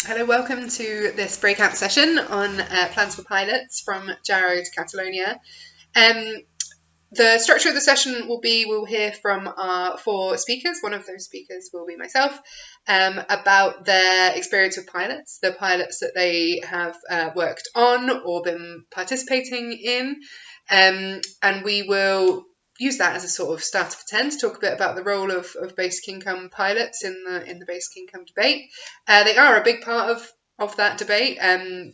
Hello, welcome to this breakout session on plans for pilots from Jarrow to Catalonia. The structure of the session will be we'll hear from our four speakers. One of those speakers will be myself, about their experience with pilots, the pilots that they have worked on or been participating in, and we will use that as a sort of starter for 10 to talk a bit about the role of basic income pilots in the basic income debate. They are a big part of that debate.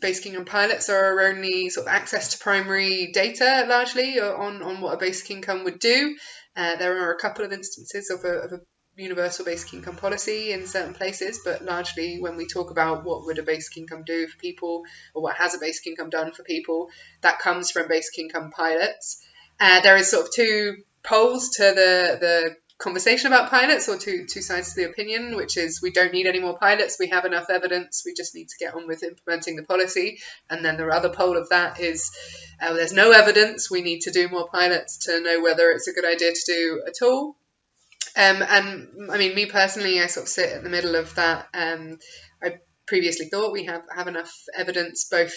Basic income pilots are our only sort of access to primary data, largely, on what a basic income would do. There are a couple of instances of a universal basic income policy in certain places, but largely when we talk about what would a basic income do for people, or what has a basic income done for people, that comes from basic income pilots. There is sort of two poles to the conversation about pilots, or two sides to the opinion, which is we don't need any more pilots, we have enough evidence, we just need to get on with implementing the policy. And then the other pole of that is there's no evidence, we need to do more pilots to know whether it's a good idea to do at all. And I mean, me personally, I sort of sit in the middle of that. I previously thought we have enough evidence, both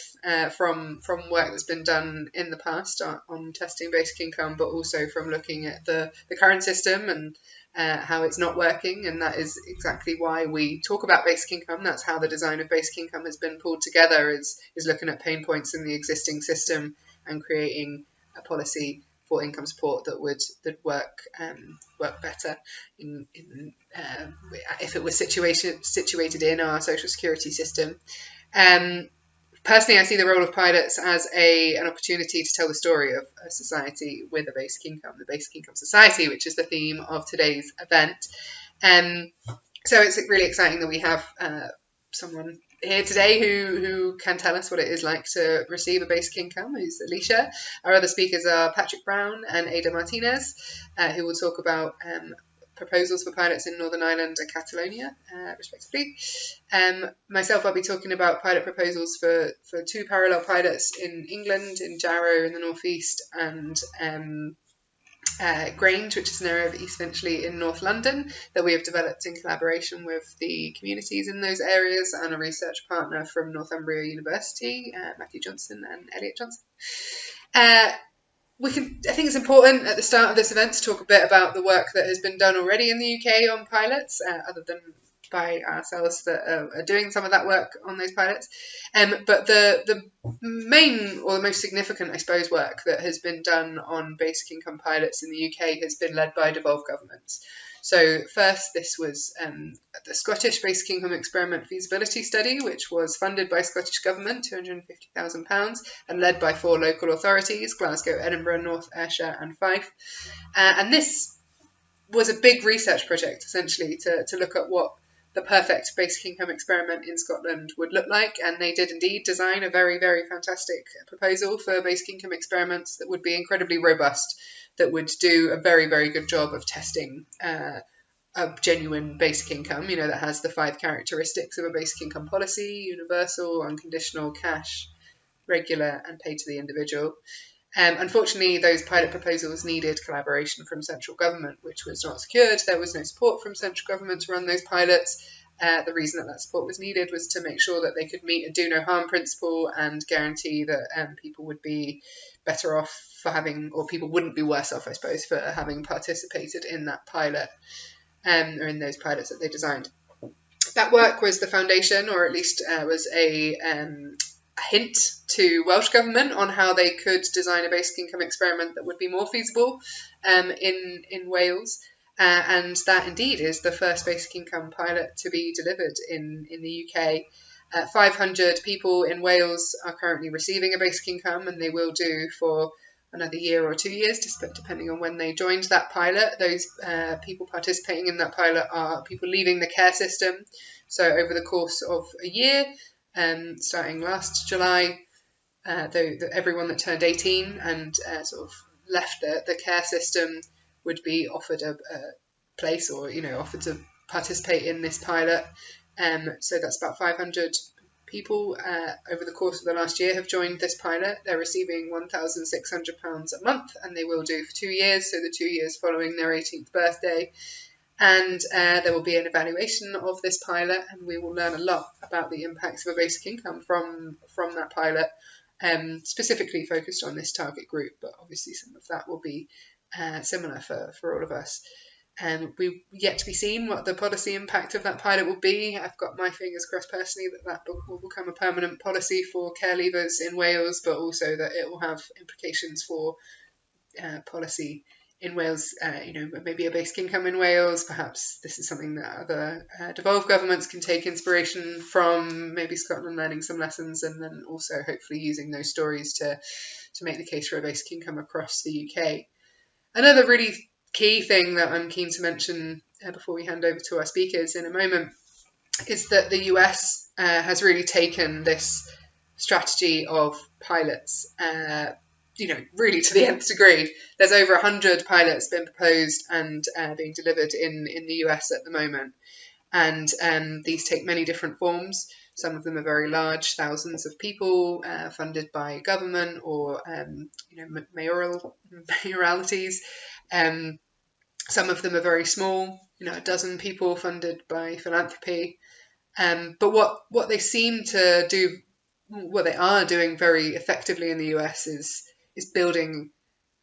from work that's been done in the past on testing basic income, but also from looking at the current system and how it's not working. And that is exactly why we talk about basic income. That's how the design of basic income has been pulled together, is looking at pain points in the existing system and creating a policy for income support that would work better if it was situated in our social security system. Personally, I see the role of pilots as an opportunity to tell the story of a society with a basic income, the basic income society, which is the theme of today's event. So it's really exciting that we have someone here today who can tell us what it is like to receive a basic income, who's Alisha. Our other speakers are Patrick Brown and Aida Martinez, who will talk about proposals for pilots in Northern Ireland and Catalonia, respectively. Myself, I'll be talking about pilot proposals for two parallel pilots in England, in Jarrow in the northeast, and Grange, which is an area of East Finchley in North London, that we have developed in collaboration with the communities in those areas and a research partner from Northumbria University, Matthew Johnson and Elliot Johnson. I think it's important at the start of this event to talk a bit about the work that has been done already in the UK on pilots, other than by ourselves that are doing some of that work on those pilots. But the main, or the most significant, I suppose, work that has been done on basic income pilots in the UK has been led by devolved governments. So first, this was the Scottish Basic Income Experiment Feasibility Study, which was funded by Scottish Government, £250,000, and led by four local authorities, Glasgow, Edinburgh, North Ayrshire and Fife. And this was a big research project, essentially, to look at what the perfect basic income experiment in Scotland would look like. And they did indeed design a very, very fantastic proposal for basic income experiments that would be incredibly robust, that would do a very, very good job of testing a genuine basic income, that has the 5 characteristics of a basic income policy: universal, unconditional, cash, regular, and paid to the individual. Unfortunately, those pilot proposals needed collaboration from central government, which was not secured. There was no support from central government to run those pilots. The reason that support was needed was to make sure that they could meet a do no harm principle and guarantee that people would be better off for having, or people wouldn't be worse off, I suppose, for having participated in that pilot, or in those pilots that they designed. That work was the foundation, or at least was a hint to Welsh Government on how they could design a basic income experiment that would be more feasible in Wales. And that indeed is the first basic income pilot to be delivered in the UK. 500 people in Wales are currently receiving a basic income, and they will do for another year or 2 years, depending on when they joined that pilot. Those people participating in that pilot are people leaving the care system. So over the course of a year, starting last July, everyone that turned 18 and sort of left the care system would be offered a place, or offered to participate in this pilot. So that's about 500 people over the course of the last year have joined this pilot. They're receiving £1,600 a month, and they will do for 2 years, so the 2 years following their 18th birthday. And there will be an evaluation of this pilot, and we will learn a lot about the impacts of a basic income from that pilot, specifically focused on this target group, but obviously some of that will be similar for all of us. We've yet to be seen what the policy impact of that pilot will be. I've got my fingers crossed personally that will become a permanent policy for care leavers in Wales, but also that it will have implications for policy in Wales, maybe a basic income in Wales. Perhaps this is something that other devolved governments can take inspiration from, maybe Scotland learning some lessons, and then also hopefully using those stories to make the case for a basic income across the UK. Another really key thing that I'm keen to mention before we hand over to our speakers in a moment is that the US has really taken this strategy of pilots really to the nth degree. There's over 100 pilots been proposed and being delivered in the US at the moment. And these take many different forms. Some of them are very large, thousands of people, funded by government or mayoralities. Some of them are very small, a dozen people funded by philanthropy. But what they seem to do, what they are doing very effectively in the US is building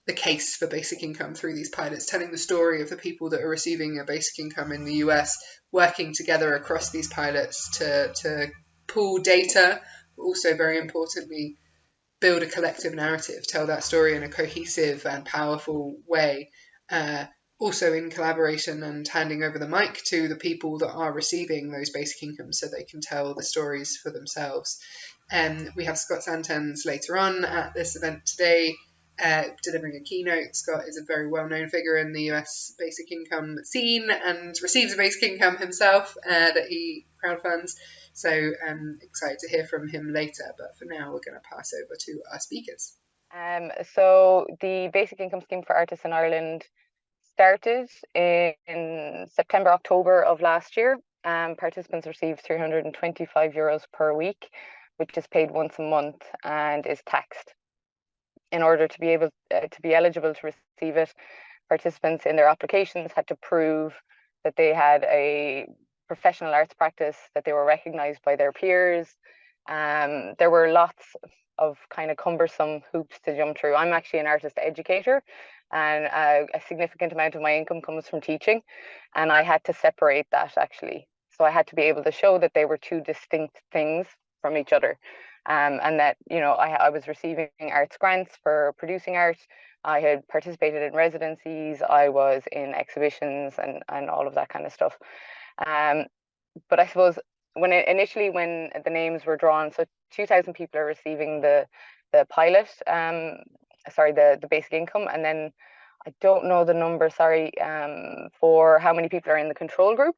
the case for basic income through these pilots, telling the story of the people that are receiving a basic income in the US, working together across these pilots to pool data, but also very importantly, build a collective narrative, tell that story in a cohesive and powerful way, also in collaboration and handing over the mic to the people that are receiving those basic incomes so they can tell the stories for themselves. We have Scott Santens later on at this event today, delivering a keynote. Scott is a very well-known figure in the US basic income scene and receives a basic income himself that he crowdfunds. So I'm excited to hear from him later. But for now, we're going to pass over to our speakers. So the basic income scheme for artists in Ireland started in September, October of last year. Participants receive €325 per week, which is paid once a month and is taxed. In order to be able to be eligible to receive it, participants in their applications had to prove that they had a professional arts practice, that they were recognised by their peers. There were lots of kind of cumbersome hoops to jump through. I'm actually an artist educator, and a significant amount of my income comes from teaching, and I had to separate that actually. So I had to be able to show that they were two distinct things from each other. And that, I was receiving arts grants for producing art. I had participated in residencies. I was in exhibitions and all of that kind of stuff. But I suppose when the names were drawn, so 2,000 people are receiving the pilot, the basic income, and then I don't know the number, for how many people are in the control group.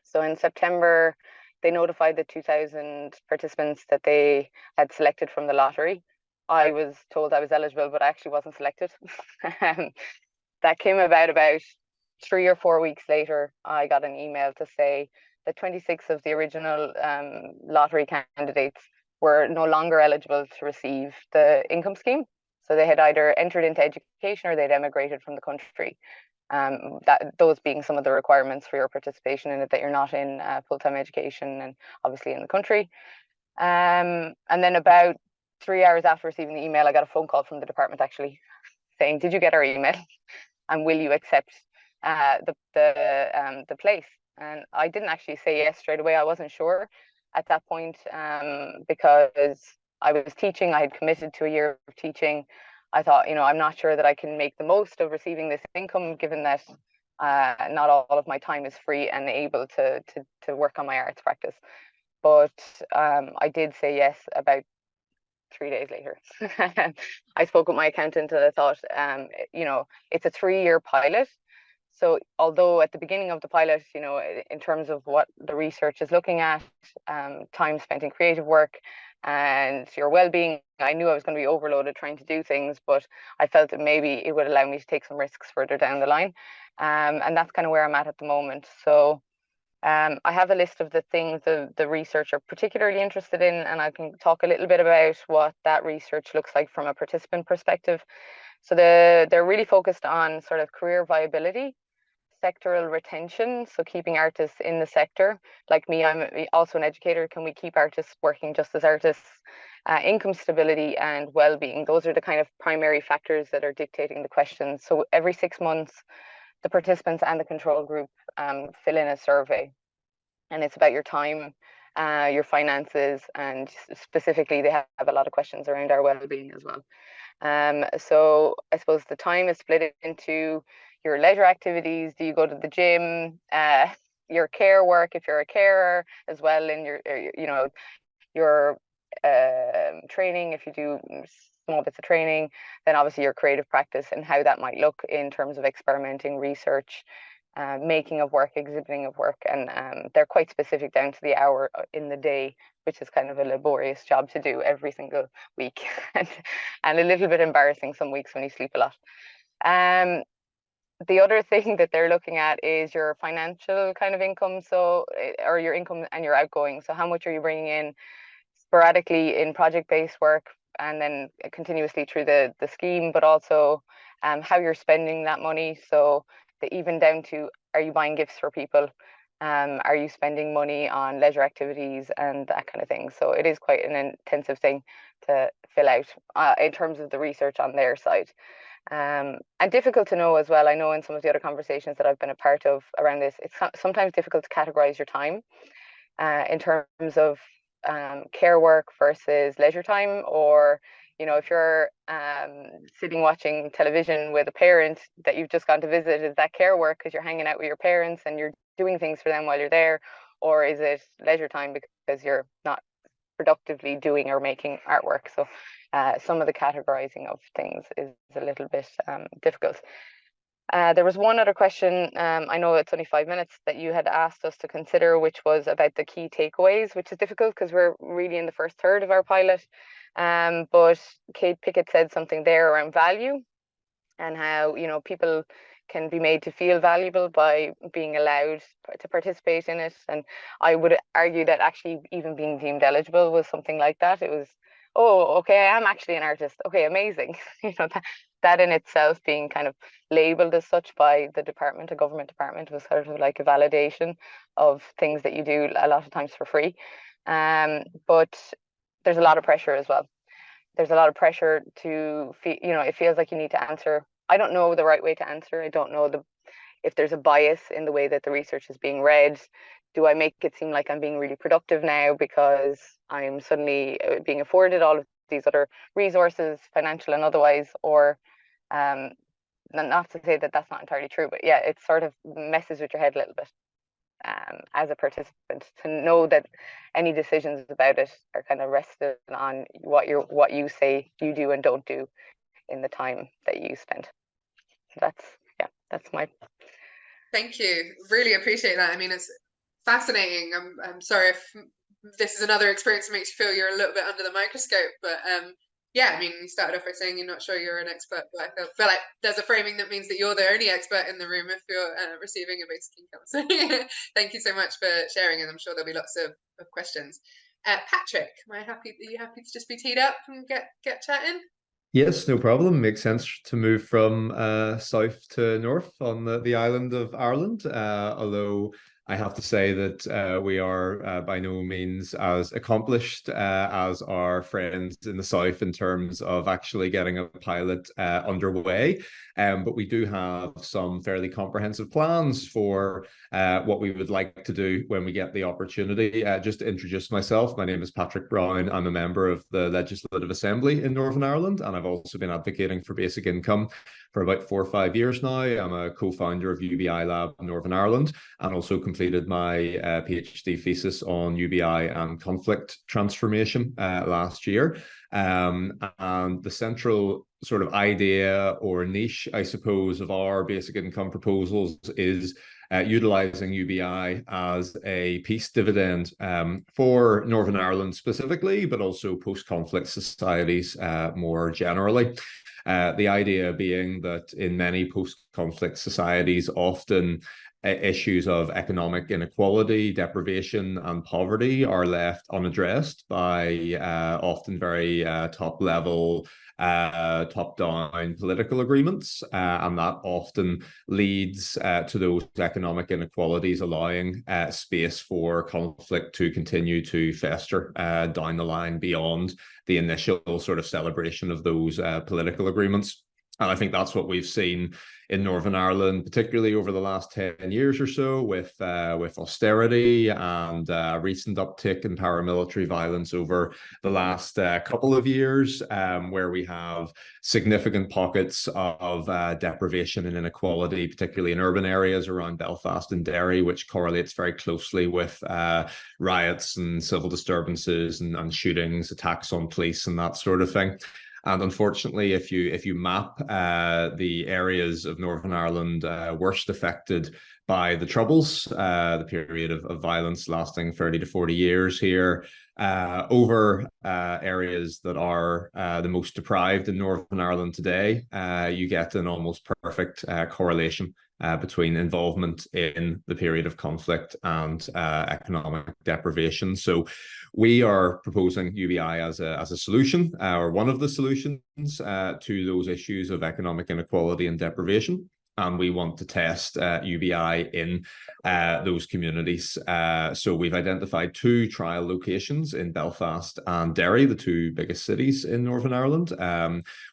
So in September, they notified the 2,000 participants that they had selected from the lottery. I was told I was eligible, but I actually wasn't selected. That came about 3 or 4 weeks later. I got an email to say that 26 of the original lottery candidates were no longer eligible to receive the income scheme. So they had either entered into education or they'd emigrated from the country. Those being some of the requirements for your participation in it, that you're not in full-time education and obviously in the country. And then about 3 hours after receiving the email, I got a phone call from the department actually saying, "Did you get our email? And will you accept the place?" And I didn't actually say yes straight away. I wasn't sure at that point because I was teaching. I had committed to a year of teaching. I thought, I'm not sure that I can make the most of receiving this income, given that not all of my time is free and able to work on my arts practice. But I did say yes about 3 days later. I spoke with my accountant and I thought, it's a 3-year pilot. So although at the beginning of the pilot, in terms of what the research is looking at, time spent in creative work and your well-being, I knew I was going to be overloaded trying to do things, but I felt that maybe it would allow me to take some risks further down the line. And that's kind of where I'm at the moment. So I have a list of the things the research are particularly interested in, and I can talk a little bit about what that research looks like from a participant perspective. So they're really focused on sort of career viability. sectoral retention, so keeping artists in the sector. Like me, I'm also an educator. Can we keep artists working just as artists? Income stability and well-being. Those are the kind of primary factors that are dictating the questions. So every 6 months, the participants and the control group fill in a survey, and it's about your time, your finances, and specifically they have a lot of questions around our well-being as well. So I suppose the time is split into your leisure activities. Do you go to the gym? Your care work, if you're a carer, as well in your, your training, if you do small bits of training, then obviously your creative practice and how that might look in terms of experimenting, research, making of work, exhibiting of work, and they're quite specific down to the hour in the day, which is kind of a laborious job to do every single week, and a little bit embarrassing some weeks when you sleep a lot. The other thing that they're looking at is your financial kind of income, so or your income and your outgoing. So how much are you bringing in sporadically in project-based work, and then continuously through the scheme, but also how you're spending that money. So even down to, are you buying gifts for people? Are you spending money on leisure activities and that kind of thing? So it is quite an intensive thing to fill out in terms of the research on their side. And difficult to know as well. I know in some of the other conversations that I've been a part of around this, it's sometimes difficult to categorize your time in terms of care work versus leisure time, or if you're sitting watching television with a parent that you've just gone to visit, is that care work because you're hanging out with your parents and you're doing things for them while you're there, or is it leisure time because you're not productively doing or making artwork? So some of the categorizing of things is a little bit difficult. There was one other question, I know it's only 5 minutes, that you had asked us to consider, which was about the key takeaways, which is difficult because we're really in the first third of our pilot. But Kate Pickett said something there around value and how, people can be made to feel valuable by being allowed to participate in it. And I would argue that actually even being deemed eligible was something like that. It was, oh, okay, I am actually an artist. Okay, amazing. That in itself, being kind of labeled as such by the department, a government department, was sort of like a validation of things that you do a lot of times for free. But there's a lot of pressure as well. There's a lot of pressure to feel, it feels like you need to answer. I don't know the right way to answer. I don't know if there's a bias in the way that the research is being read. Do I make it seem like I'm being really productive now because I'm suddenly being afforded all of these other resources, financial and otherwise, or not to say that that's not entirely true, but yeah, it sort of messes with your head a little bit as a participant, to know that any decisions about it are kind of rested on what you say you do and don't do in the time that you spend. So that's my. Thank you. Really appreciate that. I mean, it's fascinating. I'm sorry if this is another experience that makes you feel you're a little bit under the microscope, but yeah, I mean, you started off by saying you're not sure you're an expert, but I feel like there's a framing that means that you're the only expert in the room if you're receiving a basic income. So thank you so much for sharing, and I'm sure there'll be lots of questions. Patrick, are you happy to just be teed up and get chatting? Yes, no problem. Makes sense to move from south to north on the island of Ireland. Although I have to say that we are by no means as accomplished as our friends in the south in terms of actually getting a pilot underway. But we do have some fairly comprehensive plans for what we would like to do when we get the opportunity. Just to introduce myself, my name is Patrick Brown. I'm a member of the Legislative Assembly in Northern Ireland, and I've also been advocating for basic income for about 4 or 5 years now. I'm a co-founder of UBI Lab in Northern Ireland, and also completed my PhD thesis on UBI and conflict transformation last year. And the central sort of idea or niche, I suppose, of our basic income proposals is utilising UBI as a peace dividend for Northern Ireland specifically, but also post-conflict societies more generally. The idea being that in many post-conflict societies, often issues of economic inequality, deprivation, and poverty are left unaddressed by often very top-level, top-down political agreements, and that often leads to those economic inequalities allowing space for conflict to continue to fester down the line beyond the initial sort of celebration of those political agreements. And I think that's what we've seen in Northern Ireland, particularly over the last 10 years or so, with austerity and a recent uptick in paramilitary violence over the last couple of years, where we have significant pockets of deprivation and inequality, particularly in urban areas around Belfast and Derry, which correlates very closely with riots and civil disturbances and shootings, attacks on police and that sort of thing. And unfortunately, if you map the areas of Northern Ireland worst affected by the Troubles, the period of violence lasting 30 to 40 years here, over areas that are the most deprived in Northern Ireland today, you get an almost perfect correlation between involvement in the period of conflict and economic deprivation. So we are proposing UBI as a solution, or one of the solutions to those issues of economic inequality and deprivation. And we want to test UBI in those communities. So we've identified 2 trial locations in Belfast and Derry, the 2 biggest cities in Northern Ireland.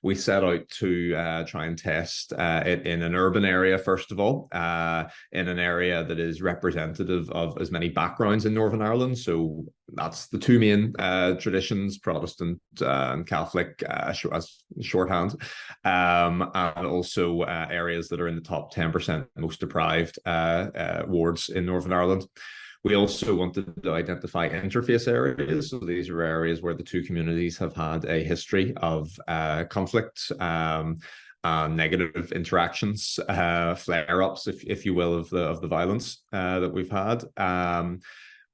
We set out to try and test it in an urban area, first of all, in an area that is representative of as many backgrounds in Northern Ireland. So that's the 2 main traditions, Protestant and Catholic, as shorthand, and also areas that are in the top 10% most deprived wards in Northern Ireland. We also wanted to identify interface areas. So these are areas where the 2 communities have had a history of conflict, negative interactions, flare-ups, if you will, of the violence that we've had.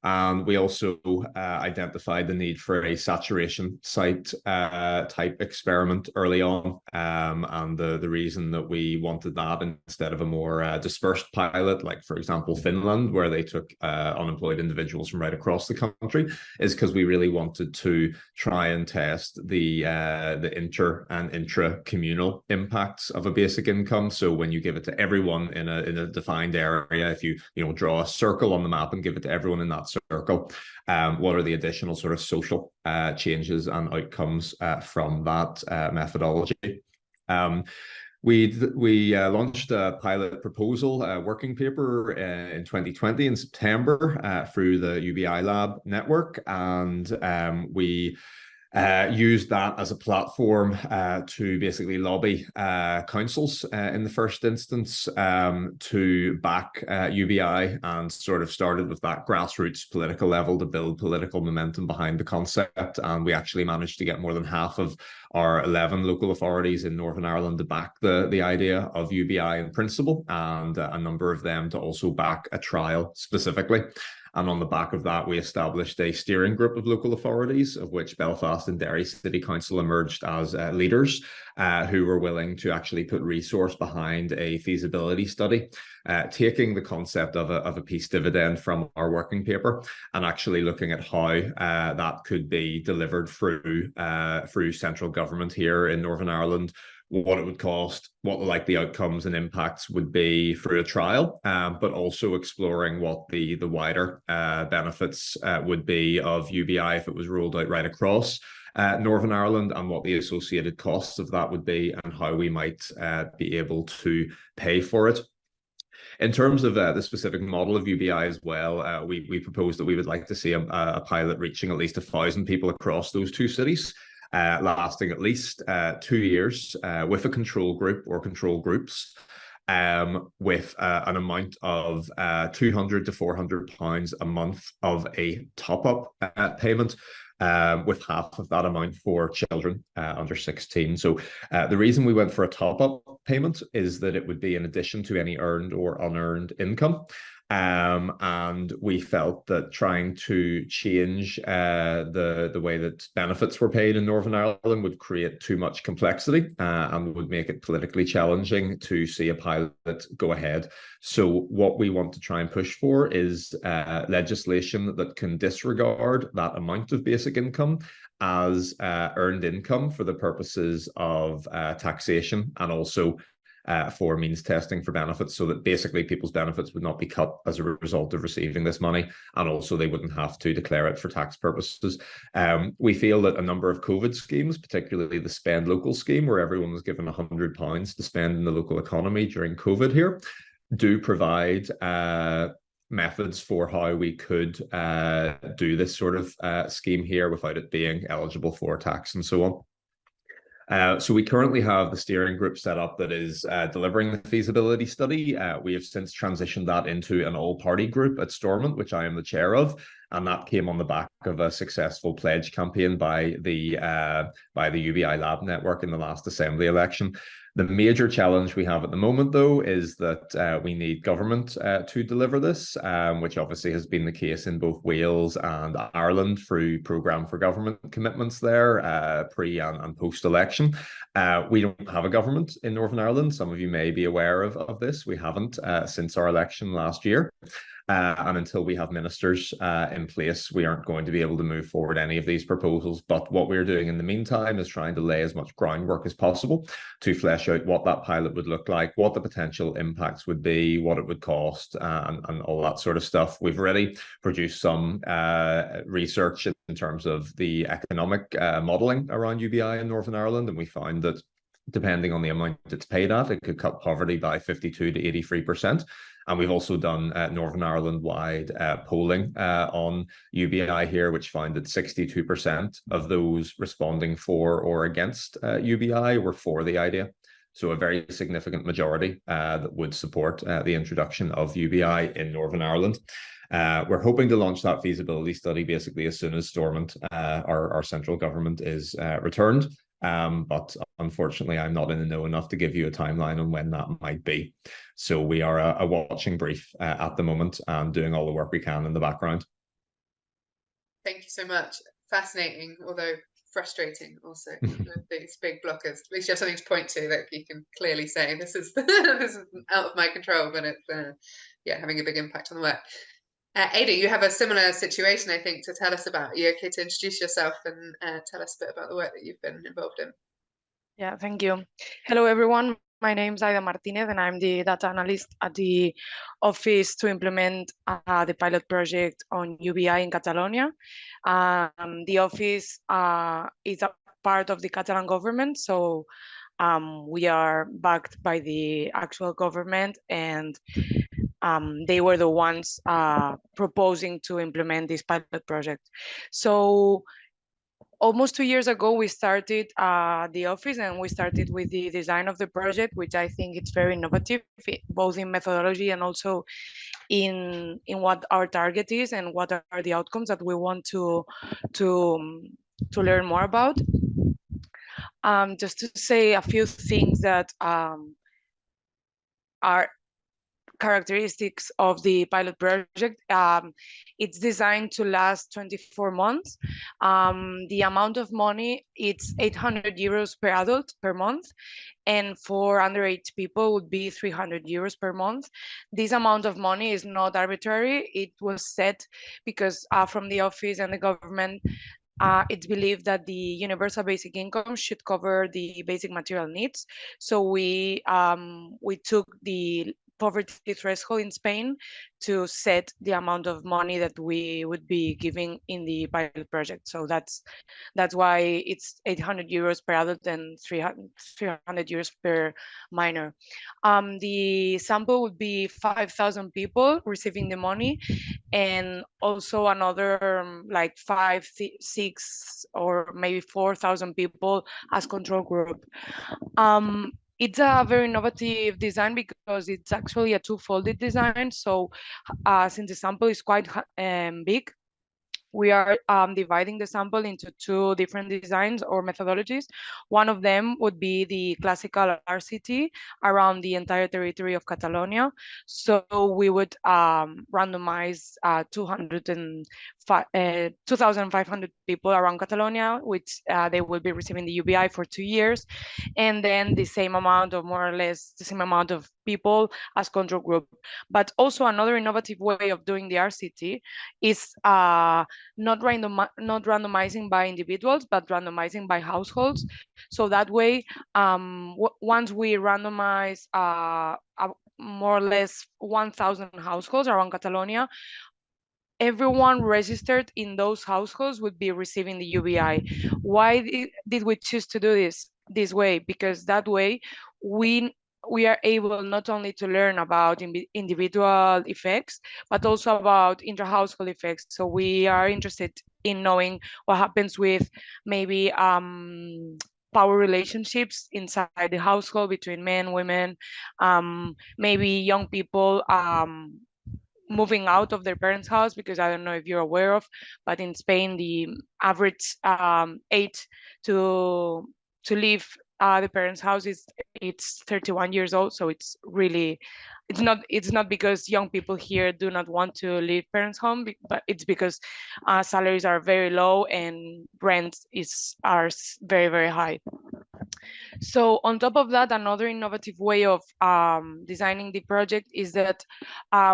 And we also identified the need for a saturation site type experiment early on. And the reason that we wanted that instead of a more dispersed pilot, like, for example, Finland, where they took unemployed individuals from right across the country, is because we really wanted to try and test the inter and intra-communal impacts of a basic income. So when you give it to everyone in a defined area, if you draw a circle on the map and give it to everyone in that circle, what are the additional sort of social changes and outcomes from that methodology? We launched a pilot proposal working paper in 2020 in September through the UBI Lab network, and we used that as a platform to basically lobby councils in the first instance to back UBI, and sort of started with that grassroots political level to build political momentum behind the concept. And we actually managed to get more than half of our 11 local authorities in Northern Ireland to back the idea of UBI in principle, and a number of them to also back a trial specifically. And on the back of that, we established a steering group of local authorities, of which Belfast and Derry City Council emerged as leaders, who were willing to actually put resource behind a feasibility study, taking the concept of a peace dividend from our working paper and actually looking at how that could be delivered through central government here in Northern Ireland, what it would cost, what the likely outcomes and impacts would be through a trial, but also exploring what the wider benefits would be of UBI if it was rolled out right across Northern Ireland, and what the associated costs of that would be, and how we might be able to pay for it. In terms of the specific model of UBI as well, we proposed that we would like to see a pilot reaching at least 1,000 people across those 2 cities, lasting at least 2 years, with a control group or control groups, with an amount of £200 to £400 a month of a top-up payment, with half of that amount for children under 16. So the reason we went for a top-up payment is that it would be in addition to any earned or unearned income. And we felt that trying to change the way that benefits were paid in Northern Ireland would create too much complexity and would make it politically challenging to see a pilot go ahead. So what we want to try and push for is legislation that can disregard that amount of basic income as earned income for the purposes of taxation, and also for means testing for benefits, so that basically people's benefits would not be cut as a result of receiving this money, and also they wouldn't have to declare it for tax purposes. We feel that a number of COVID schemes, particularly the Spend Local scheme, where everyone was given £100 to spend in the local economy during COVID here, do provide methods for how we could do this sort of scheme here without it being eligible for tax and so on. So we currently have the steering group set up that is delivering the feasibility study. We have since transitioned that into an all-party group at Stormont, which I am the chair of, and that came on the back of a successful pledge campaign by the UBI Lab Network in the last Assembly election. The major challenge we have at the moment, though, is that we need government to deliver this, which obviously has been the case in both Wales and Ireland through programme for government commitments there, pre and post-election. We don't have a government in Northern Ireland. Some of you may be aware of this. We haven't since our election last year. And until we have ministers in place, we aren't going to be able to move forward any of these proposals. But what we're doing in the meantime is trying to lay as much groundwork as possible to flesh out what that pilot would look like, what the potential impacts would be, what it would cost, and all that sort of stuff. We've already produced some research in terms of the economic modelling around UBI in Northern Ireland, and we found that depending on the amount it's paid at, it could cut poverty by 52 to 83%. And we've also done Northern Ireland-wide polling on UBI here, which found that 62% of those responding for or against UBI were for the idea. So a very significant majority that would support the introduction of UBI in Northern Ireland. We're hoping to launch that feasibility study basically as soon as Stormont, our central government, is returned. But unfortunately, I'm not in the know enough to give you a timeline on when that might be. So we are a watching brief at the moment and doing all the work we can in the background. Thank you so much. Fascinating, although frustrating also. These big blockers. At least you have something to point to that you can clearly say this is this is out of my control, but it's having a big impact on the work. Ada, you have a similar situation, I think, to tell us about. Are you okay to introduce yourself and tell us a bit about the work that you've been involved in? Yeah, thank you. Hello, everyone. My name is Aida Martinez, and I'm the data analyst at the office to implement the pilot project on UBI in Catalonia. The office is a part of the Catalan government, so we are backed by the actual government, and they were the ones proposing to implement this pilot project. So almost 2 years ago, we started the office, and we started with the design of the project, which I think it's very innovative, both in methodology and also in what our target is and what are the outcomes that we want to learn more about. Just to say a few things that are characteristics of the pilot project. It's designed to last 24 months. The amount of money, it's 800 euros per adult per month, and for underage people would be 300 euros per month. This amount of money is not arbitrary. It was set because from the office and the government, it's believed that the universal basic income should cover the basic material needs. So we took the poverty threshold in Spain to set the amount of money that we would be giving in the pilot project. So that's why it's 800 euros per adult and 300 euros per minor. The sample would be 5,000 people receiving the money, and also another like 5, 6, or maybe 4,000 people as control group. It's a very innovative design because it's actually a two-folded design. So since the sample is quite big, we are dividing the sample into two different designs or methodologies. One of them would be the classical RCT around the entire territory of Catalonia. So we would randomize 2,500 people around Catalonia, which they will be receiving the UBI for 2 years, and then the same amount, or more or less the same amount of people as control group. But also another innovative way of doing the RCT is not randomizing by individuals, but randomizing by households. So that way, once we randomize more or less 1,000 households around Catalonia, everyone registered in those households would be receiving the UBI. Why did we choose to do this way? Because that way we are able not only to learn about individual effects, but also about intra-household effects. So we are interested in knowing what happens with maybe power relationships inside the household between men, women, maybe young people moving out of their parents' house, because I don't know if you're aware of, but in Spain the average age to leave the parents' house it's 31 years old. So it's really, it's not because young people here do not want to leave parents' home, but it's because salaries are very low and rents are very, very high. So on top of that, another innovative way of designing the project is that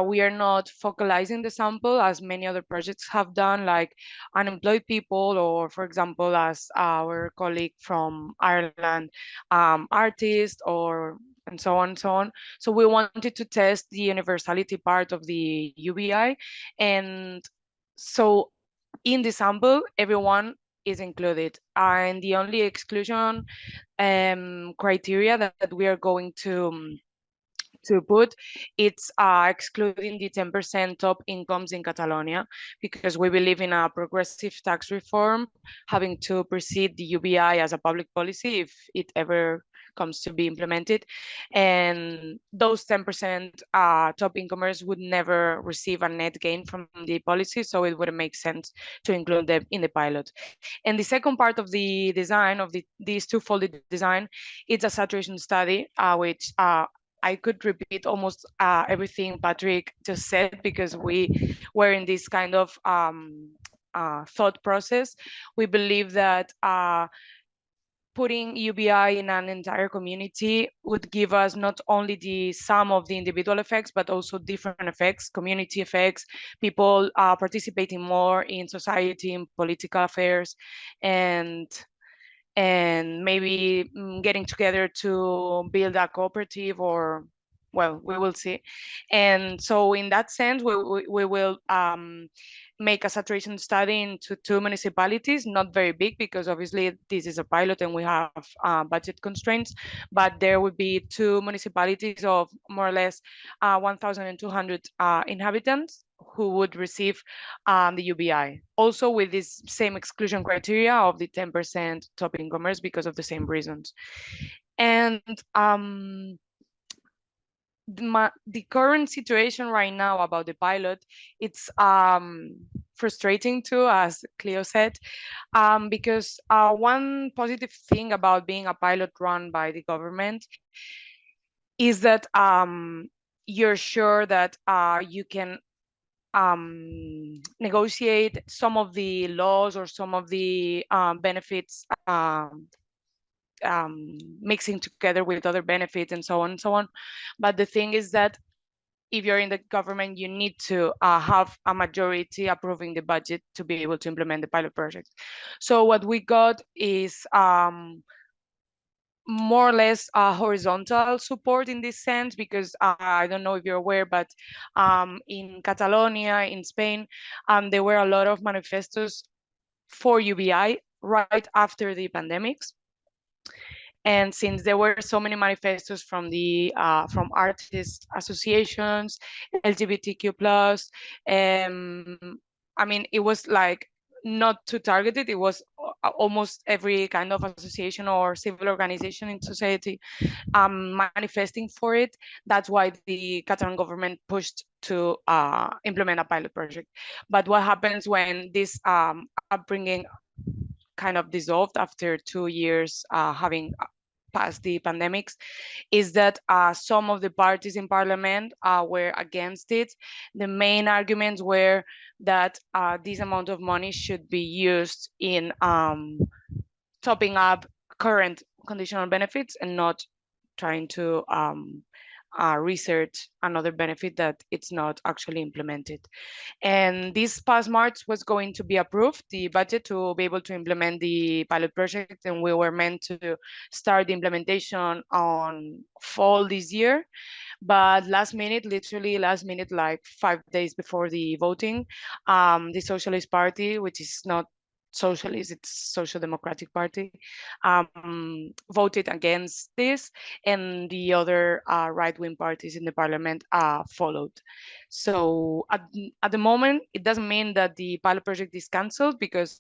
we are not focalizing the sample as many other projects have done, like unemployed people, or for example, as our colleague from Ireland, artists, or and so on and so on. So we wanted to test the universality part of the UBI. And so in the sample, everyone is included. And the only exclusion criteria that we are going to put, it's excluding the 10% top incomes in Catalonia, because we believe in a progressive tax reform, having to precede the UBI as a public policy if it ever comes to be implemented. And those 10% top incomers would never receive a net gain from the policy, so it wouldn't make sense to include them in the pilot. And the second part of the design of this two-folded design, it's a saturation study, which I could repeat almost everything Patrick just said, because we were in this kind of thought process. We believe that putting UBI in an entire community would give us not only the sum of the individual effects, but also different effects, community effects, people participating more in society, in political affairs, and maybe getting together to build a cooperative, or, well, we will see. And so in that sense, we will make a saturation study into two municipalities, not very big, because obviously this is a pilot and we have budget constraints, but there would be two municipalities of more or less 1,200 inhabitants who would receive the UBI, also with this same exclusion criteria of the 10% top incomers, because of the same reasons. And the current situation right now about the pilot, it's frustrating too, as Cleo said, because one positive thing about being a pilot run by the government is that you're sure that you can negotiate some of the laws or some of the benefits, mixing together with other benefits and so on and so on. But the thing is that if you're in the government, you need to have a majority approving the budget to be able to implement the pilot project. So what we got is more or less horizontal support in this sense, because I don't know if you're aware, but in Catalonia, in Spain, there were a lot of manifestos for UBI right after the pandemics. And since there were so many manifestos from the from artist associations, LGBTQ+, I mean, it was like not too targeted. It was almost every kind of association or civil organization in society manifesting for it. That's why the Catalan government pushed to implement a pilot project. But what happens when this upbringing kind of dissolved after 2 years having passed the pandemics, is that some of the parties in parliament were against it. The main arguments were that this amount of money should be used in topping up current conditional benefits and not trying to research another benefit that it's not actually implemented. And this past March was going to be approved, the budget to be able to implement the pilot project, and we were meant to start the implementation on fall this year. But last minute, literally last minute, like 5 days before the voting, the Socialist Party, which is not socialist, it's Social Democratic Party, voted against this, and the other right-wing parties in the parliament followed. So at the moment, it doesn't mean that the pilot project is cancelled, because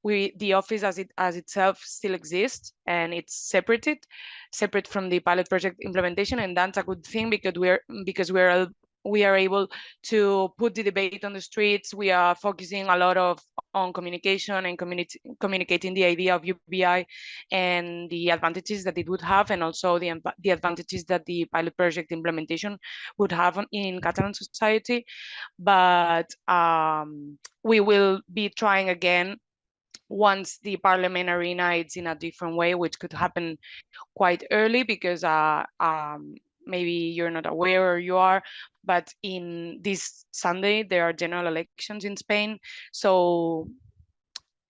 the office as itself still exists, and it's separate from the pilot project implementation, and that's a good thing, because we are able to put the debate on the streets. We are focusing a lot on communication and communicating the idea of UBI and the advantages that it would have, and also the advantages that the pilot project implementation would have in Catalan society. But we will be trying again once the parliament arena is in a different way, which could happen quite early, because maybe you're not aware, or you are, but in this Sunday there are general elections in Spain. So,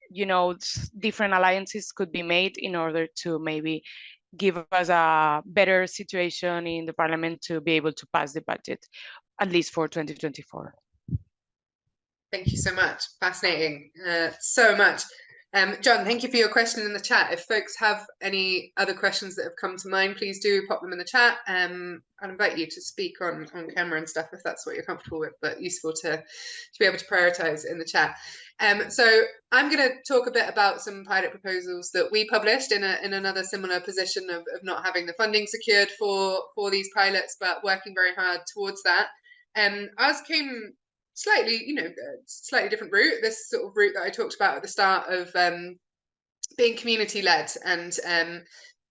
you know, different alliances could be made in order to maybe give us a better situation in the parliament to be able to pass the budget, at least for 2024. Thank you so much. Fascinating. So much. John, thank you for your question in the chat. If folks have any other questions that have come to mind, please do pop them in the chat. I'll invite you to speak on camera and stuff if that's what you're comfortable with, but useful to be able to prioritize in the chat. So I'm going to talk a bit about some pilot proposals that we published in another similar position of not having the funding secured for these pilots, but working very hard towards that. Ours came slightly different route, this sort of route that I talked about at the start of being community led, and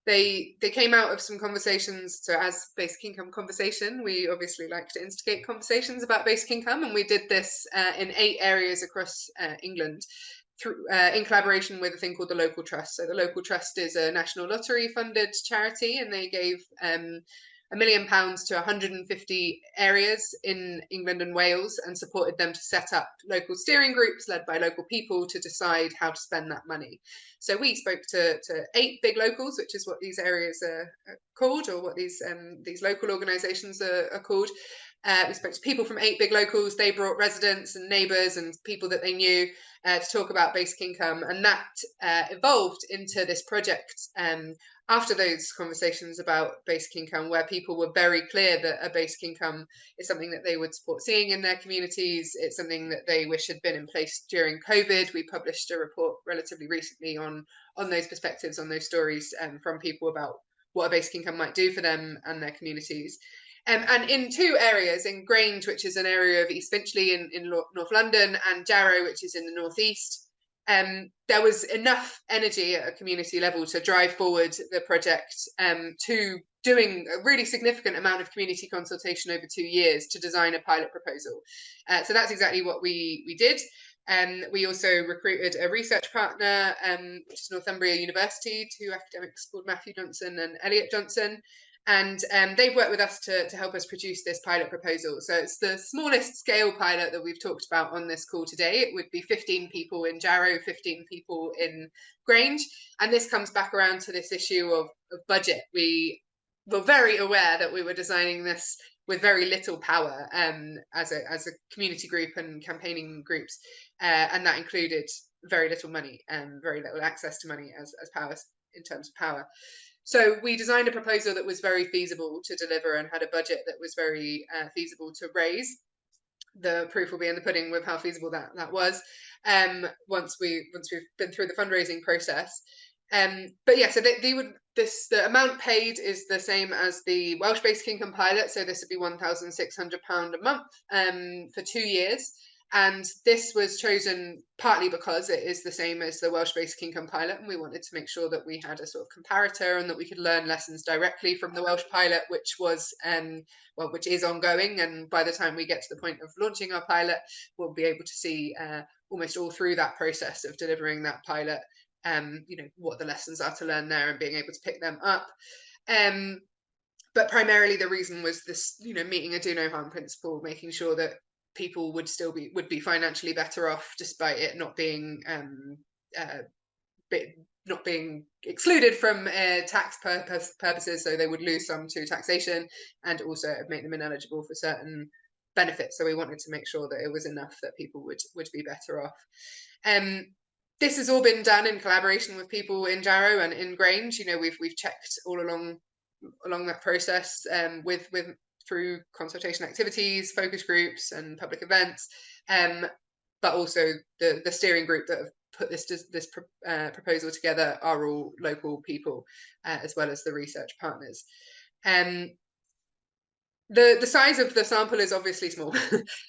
they came out of some conversations. So as basic income conversation, we obviously like to instigate conversations about basic income, and we did this in 8 areas across England through in collaboration with a thing called the Local Trust. So the Local Trust is a national lottery funded charity, and they gave £1 million to 150 areas in England and Wales, and supported them to set up local steering groups led by local people to decide how to spend that money. So we spoke to 8 big locals, which is what these areas are called, or what these local organisations are called. We spoke to people from 8 big locals. They brought residents and neighbours and people that they knew to talk about basic income, and that evolved into this project after those conversations about basic income, where people were very clear that a basic income is something that they would support seeing in their communities. It's something that they wish had been in place during COVID. We published a report relatively recently on those perspectives, on those stories from people about what a basic income might do for them and their communities. And in 2 areas, in Grange, which is an area of East Finchley in North London, and Jarrow, which is in the northeast, there was enough energy at a community level to drive forward the project to doing a really significant amount of community consultation over 2 years to design a pilot proposal. So that's exactly what we did. We also recruited a research partner, which is Northumbria University, 2 academics called Matthew Johnson and Elliot Johnson. And they've worked with us to help us produce this pilot proposal. So it's the smallest scale pilot that we've talked about on this call today. It would be 15 people in Jarrow, 15 people in Grange. And this comes back around to this issue of budget. We were very aware that we were designing this with very little power as a community group and campaigning groups. And that included very little money and very little access to money as power in terms of power. So we designed a proposal that was very feasible to deliver and had a budget that was very feasible to raise. The proof will be in the pudding with how feasible that was. once we've been through the fundraising process. But yeah, so the amount paid is the same as the Welsh Basic Income pilot. So this would be £1,600 a month for 2 years. And this was chosen partly because it is the same as the Welsh Basic Income pilot, and we wanted to make sure that we had a sort of comparator and that we could learn lessons directly from the Welsh pilot, which is ongoing. And by the time we get to the point of launching our pilot, we'll be able to see almost all through that process of delivering that pilot, what the lessons are to learn there and being able to pick them up. But primarily the reason was this, meeting a do no harm principle, making sure that people would be financially better off despite it not being excluded from tax purposes, so they would lose some to taxation, and also make them ineligible for certain benefits. So we wanted to make sure that it was enough that people would be better off. This has all been done in collaboration with people in Jarrow and in Grange. We've checked all along that process through consultation activities, focus groups, and public events, but also the steering group that have put this proposal together are all local people, as well as the research partners. The size of the sample is obviously small,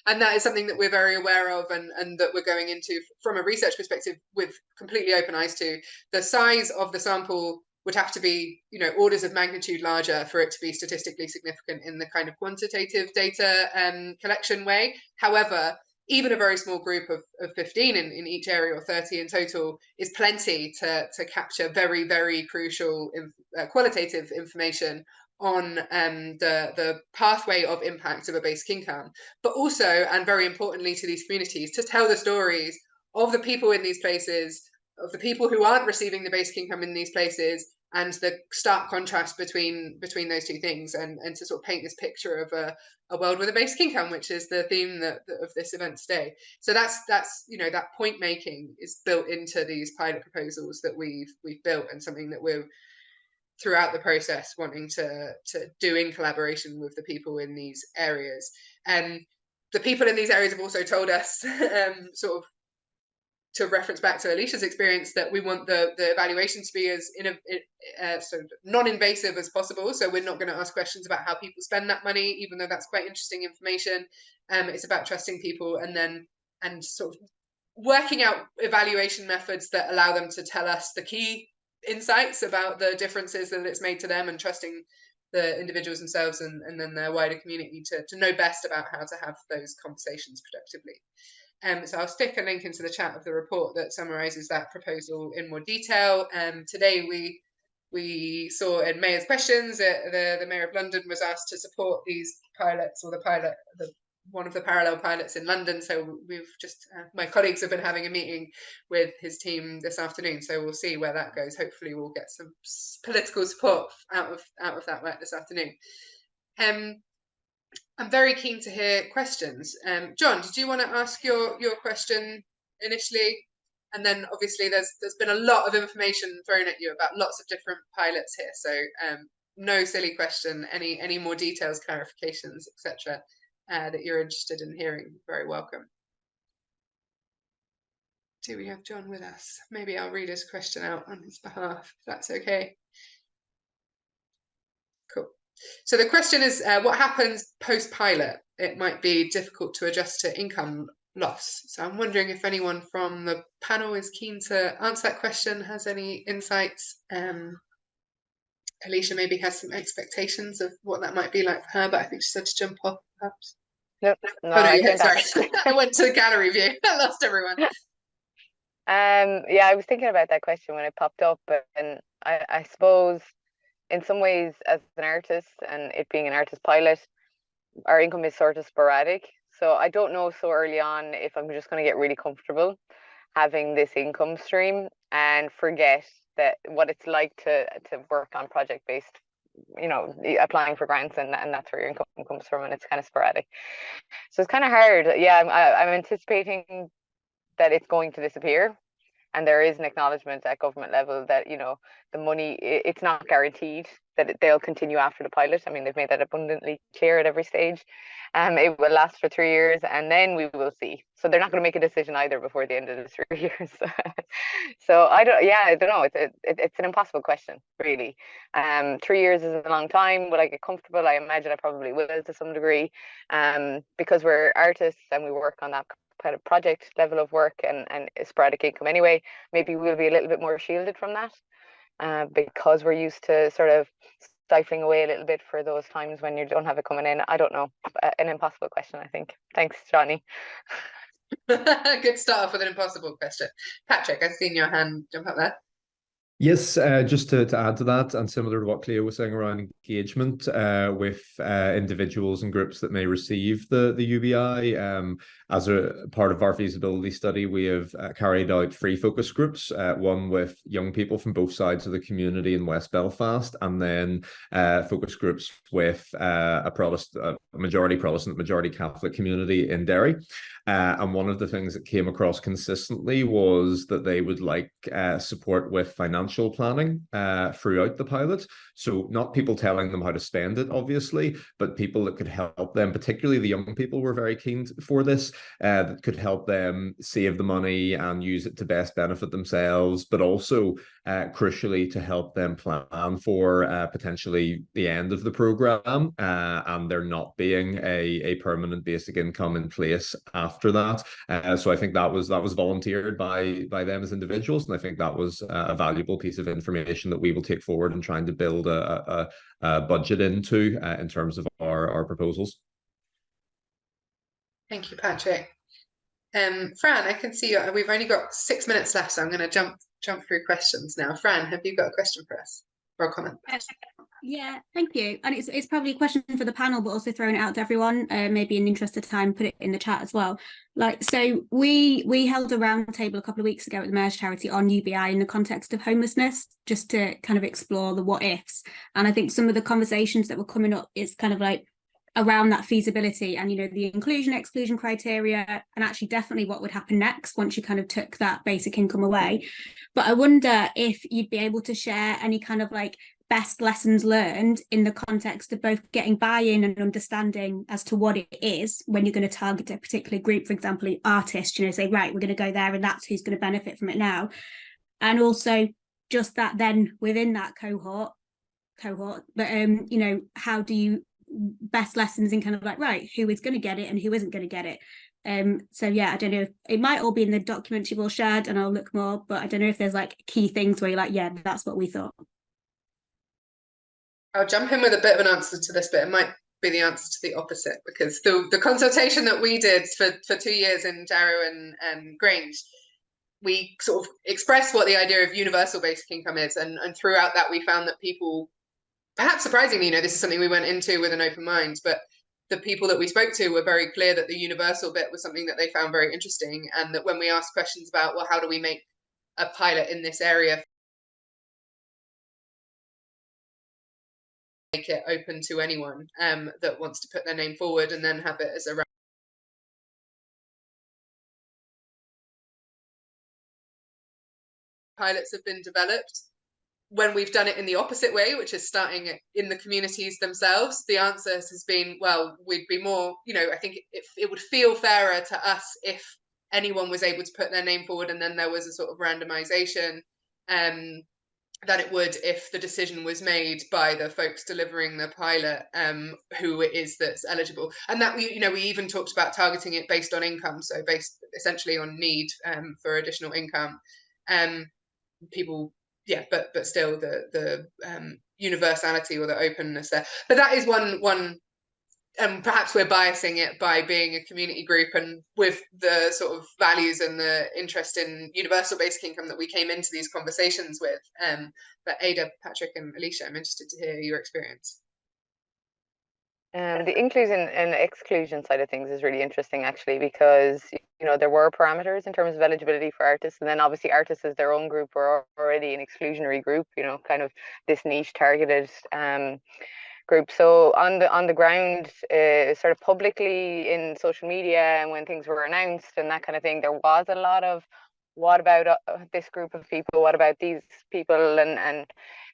and that is something that we're very aware of, and that we're going into from a research perspective with completely open eyes to. The size of the sample would have to be, orders of magnitude larger for it to be statistically significant in the kind of quantitative data collection way. However, even a very small group of 15 in each area, or 30 in total, is plenty to capture very, very crucial qualitative information on the pathway of impact of a basic income, but also, and very importantly to these communities, to tell the stories of the people in these places, of the people who aren't receiving the basic income in these places, and the stark contrast between those two things, and to sort of paint this picture of a world with a basic income, which is the theme of this event today. So that's that point making is built into these pilot proposals that we've built, and something that we're throughout the process wanting to do in collaboration with the people in these areas. And the people in these areas have also told us, sort of to reference back to Alisha's experience, that we want the evaluation to be as sort of non-invasive as possible. So we're not going to ask questions about how people spend that money, even though that's quite interesting information. It's about trusting people, and sort of working out evaluation methods that allow them to tell us the key insights about the differences that it's made to them, and trusting the individuals themselves and then their wider community to know best about how to have those conversations productively. So I'll stick a link into the chat of the report that summarises that proposal in more detail. Today we saw in Mayor's questions that the Mayor of London was asked to support these pilots, or one of the parallel pilots in London. So we've just, my colleagues have been having a meeting with his team this afternoon. So we'll see where that goes. Hopefully we'll get some political support out of that work this afternoon. I'm very keen to hear questions. John, did you want to ask your question initially? And then obviously there's been a lot of information thrown at you about lots of different pilots here. So no silly question, any more details, clarifications, etc. That you're interested in hearing, very welcome. Do we have John with us? Maybe I'll read his question out on his behalf, if that's okay. Cool. So the question is, what happens post-pilot? It might be difficult to adjust to income loss. So I'm wondering if anyone from the panel is keen to answer that question, has any insights. Alisha maybe has some expectations of what that might be like for her, but I think she said to jump off, perhaps. No, sorry. I went to the gallery view. I lost everyone. Yeah, I was thinking about that question when it popped up, and I suppose in some ways, as an artist, and it being an artist pilot, our income is sort of sporadic. So I don't know so early on if I'm just going to get really comfortable having this income stream and forget that what it's like to work on project-based, applying for grants, and that's where your income comes from, and it's kind of sporadic. So it's kind of hard. Yeah, I'm anticipating that it's going to disappear. And there is an acknowledgement at government level that, you know, the money, it's not guaranteed that they'll continue after the pilot. I mean, they've made that abundantly clear at every stage. It will last for 3 years and then we will see. So they're not going to make a decision either before the end of the 3 years. So I don't know. It's an impossible question, really. 3 years is a long time. Will I get comfortable? I imagine I probably will to some degree, because we're artists and we work on that kind of project level of work and sporadic income anyway. Maybe we'll be a little bit more shielded from that, because we're used to sort of stifling away a little bit for those times when you don't have it coming in. I don't know. An impossible question, I think. Thanks, Johnny. Good start off with an impossible question. Patrick, I've seen your hand jump up there. Yes, just to add to that, and similar to what Cleo was saying around engagement with individuals and groups that may receive the UBI, as a part of our feasibility study, we have carried out 3 focus groups, one with young people from both sides of the community in West Belfast, and then focus groups with a majority Protestant, majority Catholic community in Derry. And one of the things that came across consistently was that they would like support with financial planning throughout the pilot. So not people telling them how to spend it, obviously, but people that could help them, particularly the young people were very keen for this, that could help them save the money and use it to best benefit themselves, but also crucially to help them plan for potentially the end of the program and there not being a permanent basic income in place after that. So I think that was volunteered by them as individuals, and I think that was a valuable piece of information that we will take forward and trying to build a budget into in terms of our proposals. Thank you, Patrick. Fran, I can see we've only got 6 minutes left, so I'm going to jump through questions now. Fran, have you got a question for us or a comment? Yeah, thank you. And it's probably a question for the panel, but also throwing it out to everyone. Maybe in the interest of time, put it in the chat as well. Like, so we held a roundtable a couple of weeks ago at the Mayor's Charity on UBI in the context of homelessness, just to kind of explore the what ifs. And I think some of the conversations that were coming up is kind of like around that feasibility and, you know, the inclusion exclusion criteria, and actually definitely what would happen next once you kind of took that basic income away. But I wonder if you'd be able to share any kind of like best lessons learned in the context of both getting buy-in and understanding as to what it is when you're going to target a particular group, for example, artists, you know, say, right, we're going to go there and that's who's going to benefit from it now. And also just that then within that cohort, but you know, how do you best lessons in kind of like, right, who is going to get it and who isn't going to get it? So yeah, I don't know if it might all be in the documents you've all shared and I'll look more, but I don't know if there's like key things where you're like, yeah, that's what we thought. I'll jump in with a bit of an answer to this, but it might be the answer to the opposite, because the consultation that we did for 2 years in Jarrow and Grange, we sort of expressed what the idea of universal basic income is, and throughout that we found that people, perhaps surprisingly, you know, this is something we went into with an open mind, but the people that we spoke to were very clear that the universal bit was something that they found very interesting, and that when we asked questions about, well, how do we make a pilot in this area, make it open to anyone that wants to put their name forward and then have it as a pilots have been developed. When we've done it in the opposite way, which is starting in the communities themselves, the answer has been, well, we'd be more, you know, I think it would feel fairer to us if anyone was able to put their name forward and then there was a sort of randomization, than it would if the decision was made by the folks delivering the pilot, who it is that's eligible. And that we even talked about targeting it based on income, so based essentially on need for additional income. People, yeah, but still the universality or the openness there. But that is one. Perhaps we're biasing it by being a community group and with the sort of values and the interest in universal basic income that we came into these conversations with. But Ada, Patrick and Alisha, I'm interested to hear your experience. The inclusion and exclusion side of things is really interesting, actually, because, you know, there were parameters in terms of eligibility for artists, and then obviously artists as their own group were already an exclusionary group, you know, kind of this niche targeted group. So on the ground, sort of publicly in social media and when things were announced and that kind of thing, there was a lot of what about this group of people? What about these people? And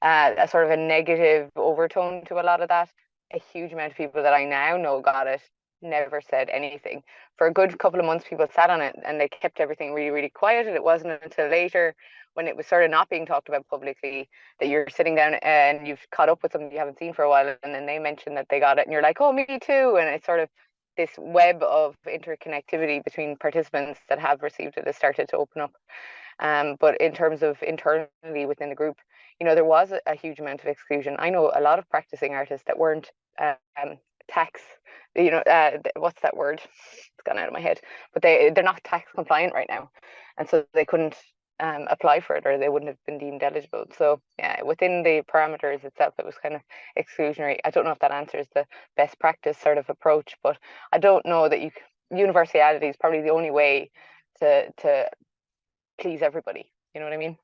a sort of a negative overtone to a lot of that. A huge amount of people that I now know got it, never said anything. For a good couple of months, people sat on it and they kept everything really, really quiet. And it wasn't until later, when it was sort of not being talked about publicly, that you're sitting down and you've caught up with somebody you haven't seen for a while, and then they mention that they got it, and you're like, oh, me too. And it's sort of this web of interconnectivity between participants that have received it has started to open up. But in terms of internally within the group, there was a huge amount of exclusion. I know a lot of practicing artists that weren't tax, what's that word? It's gone out of my head. But they're not tax compliant right now, and so they couldn't apply for it, or they wouldn't have been deemed eligible. So yeah, within the parameters itself, it was kind of exclusionary. I don't know if that answers the best practice sort of approach, but I don't know that universality is probably the only way to please everybody. You know what I mean?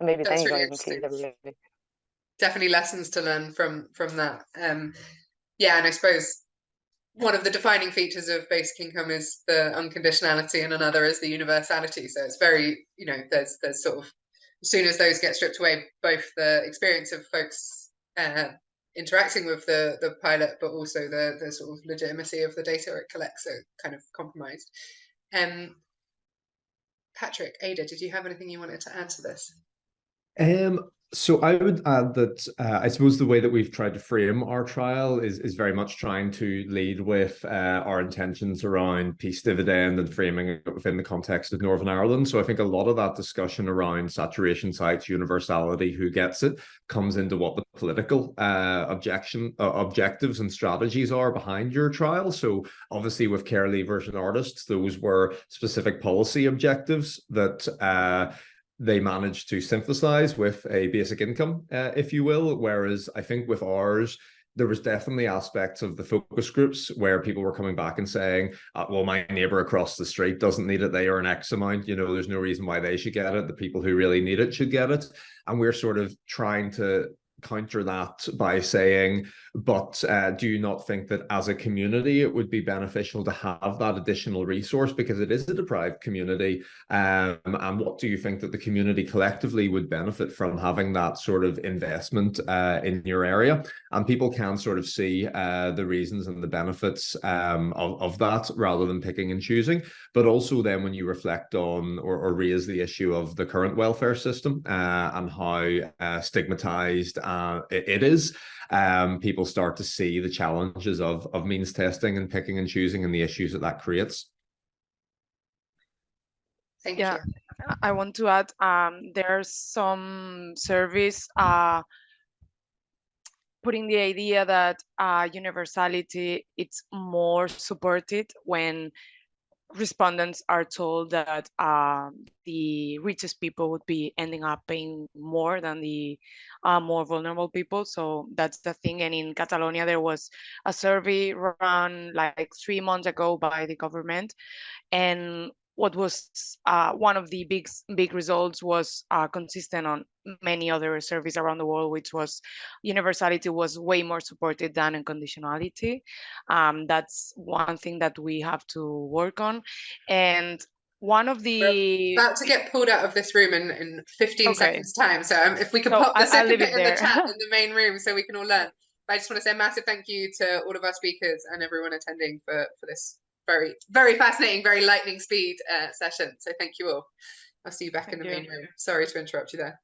Maybe That's then you really don't even please interesting. everybody. Definitely lessons to learn from that. Yeah, and I suppose one of the defining features of basic income is the unconditionality, and another is the universality. So it's very, there's sort of, as soon as those get stripped away, both the experience of folks interacting with the pilot, but also the sort of legitimacy of the data it collects are kind of compromised. Patrick, Ada, did you have anything you wanted to add to this? So I would add that I suppose the way that we've tried to frame our trial is very much trying to lead with our intentions around peace dividend and framing it within the context of Northern Ireland. So I think a lot of that discussion around saturation sites, universality, who gets it, comes into what the political objectives and strategies are behind your trial. So obviously with care leavers and artists, those were specific policy objectives that they managed to synthesize with a basic income, if you will. Whereas I think with ours, there was definitely aspects of the focus groups where people were coming back and saying, well, my neighbor across the street doesn't need it. They earn X amount. There's no reason why they should get it. The people who really need it should get it. And we're sort of trying to counter that by saying, but do you not think that as a community it would be beneficial to have that additional resource, because it is a deprived community, and what do you think that the community collectively would benefit from having that sort of investment in your area? And people can sort of see the reasons and the benefits of that, rather than picking and choosing. But also then when you reflect on or raise the issue of the current welfare system and how stigmatized it is, people start to see the challenges of means testing and picking and choosing and the issues that creates. Thank you. I want to add, there's some surveys putting the idea that universality, it's more supported when respondents are told that the richest people would be ending up paying more than the more vulnerable people. So that's the thing. And in Catalonia, there was a survey run like 3 months ago by the government, and what was one of the big results was consistent on many other surveys around the world, which was universality was way more supported than unconditionality. That's one thing that we have to work on. And one of the... We're about to get pulled out of this room in 15 seconds time. So if we could pop the second bit in the chat in the main room so we can all learn. But I just want to say a massive thank you to all of our speakers and everyone attending for this very, very fascinating, very lightning speed session. So thank you all. I'll see you back in the main room. Sorry to interrupt you there.